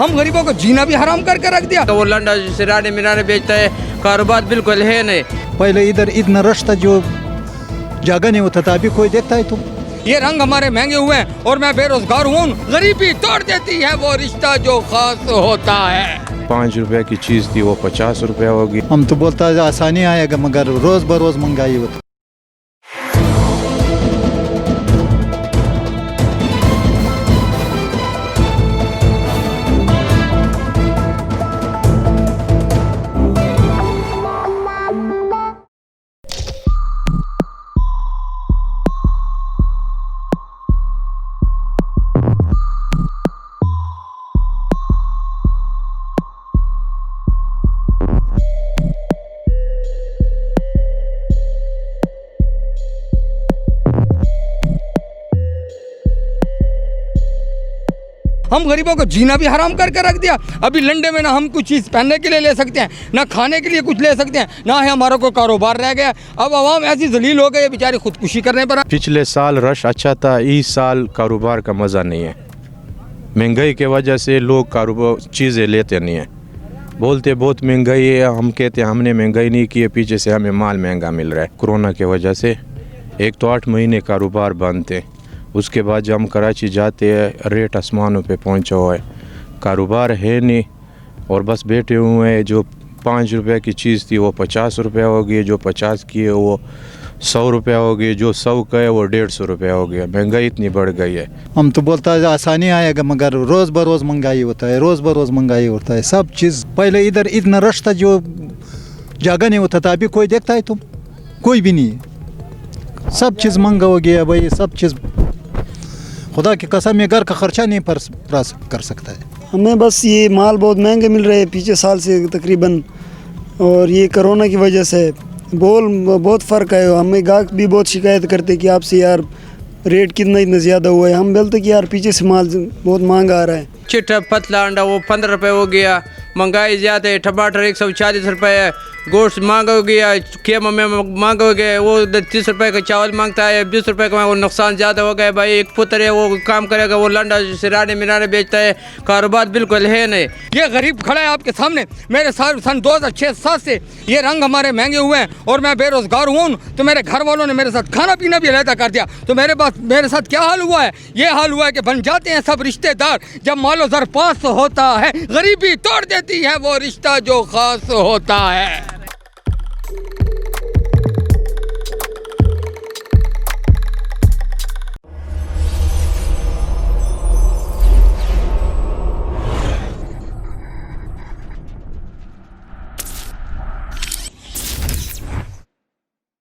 हम गरीबों को जीना भी हराम करके रख दिया। तो वो लंडा सिराने मिराने बेचता है, कारोबार बिल्कुल है नहीं। पहले इधर इतना रास्ता जो जगह नहीं होता था, अभी कोई देखता है तुम? ये रंग हमारे महंगे हुए हैं और मैं बेरोजगार हूँ। गरीबी तोड़ देती है वो रिश्ता जो खास होता है। 5 रुपए की चीज़ थी वो 50 रुपए होगी। हम तो बोलता है आसानी आएगा, मगर रोज बरोज महंगाई होता। हम गरीबों को जीना भी हराम करके रख दिया। अभी लंडे में ना हम कुछ चीज़ पहनने के लिए ले सकते हैं, ना खाने के लिए कुछ ले सकते हैं, ना है हमारा कोई कारोबार रह गया। अब आवाम ऐसी जलील हो गई, बेचारे खुदकुशी करने पर। पिछले साल रश अच्छा था, इस साल कारोबार का मज़ा नहीं है। महंगाई के वजह से लोग कारोबार चीज़ें लेते नहीं हैं, बोलते बहुत महंगाई है। हम कहते हैं हमने महंगाई नहीं की है, पीछे से हमें माल महंगा मिल रहा है। कोरोना के वजह से एक तो 8 महीने कारोबार बंद थे, उसके बाद जब हम कराची जाते हैं रेट आसमानों पे पहुंचा हुआ है, कारोबार है नहीं और बस बैठे हुए हैं। जो 5 रुपए की चीज़ थी वो 50 रुपये हो गई, जो 50 की है वो 100 रुपये हो गई, जो 100 का है वो 150 रुपये हो गया। महंगाई इतनी बढ़ गई है। हम तो बोलता है आसानी आएगा, मगर रोज बरोज महंगाई होता है, रोज बरोज महंगाई होता है। सब चीज़ पहले इधर इतना रास्ता जो जगह नहीं होता था, अभी कोई देखता है तुम? कोई भी नहीं है। सब चीज़ महंगा हो गया भाई, सब चीज़। खुदा की कसम, ये घर का खर्चा नहीं कर सकता है। हमें बस ये माल बहुत महंगे मिल रहे हैं पिछले साल से तकरीबन, और ये कोरोना की वजह से बहुत फ़र्क है। हमें गाहक भी बहुत शिकायत करते कि आपसे यार रेट इतना ज़्यादा हुआ है। हम बोलते कि यार पीछे से माल बहुत महंगा आ रहा है। चिट्ठा पतला अंडा वो 15 रुपये हो गया। महंगाई ज़्यादा है, टमाटर 140 रुपये है, गोश्त महंगा हो गया, कीमा में महंगा हो गया। वो 30 रुपये का चावल मांगता है, 20 रुपये का। वो नुकसान ज़्यादा हो गया भाई। एक पुत्र है वो काम करेगा, वो लंडा सिराने मिराने बेचता है, कारोबार बिल्कुल है नहीं। ये गरीब खड़ा है आपके सामने। मेरे साथ सन 2006-7 से ये रंग हमारे महंगे हुए हैं और मैं बेरोजगार हूँ। तो मेरे घर वालों ने मेरे साथ खाना पीना भी अलहदा कर दिया। तो मेरे साथ क्या हाल हुआ है? ये हाल हुआ है कि बन जाते हैं सब रिश्तेदार जब मालो ज़र पास होता है। गरीबी तोड़ देती है वो रिश्ता जो खास होता है।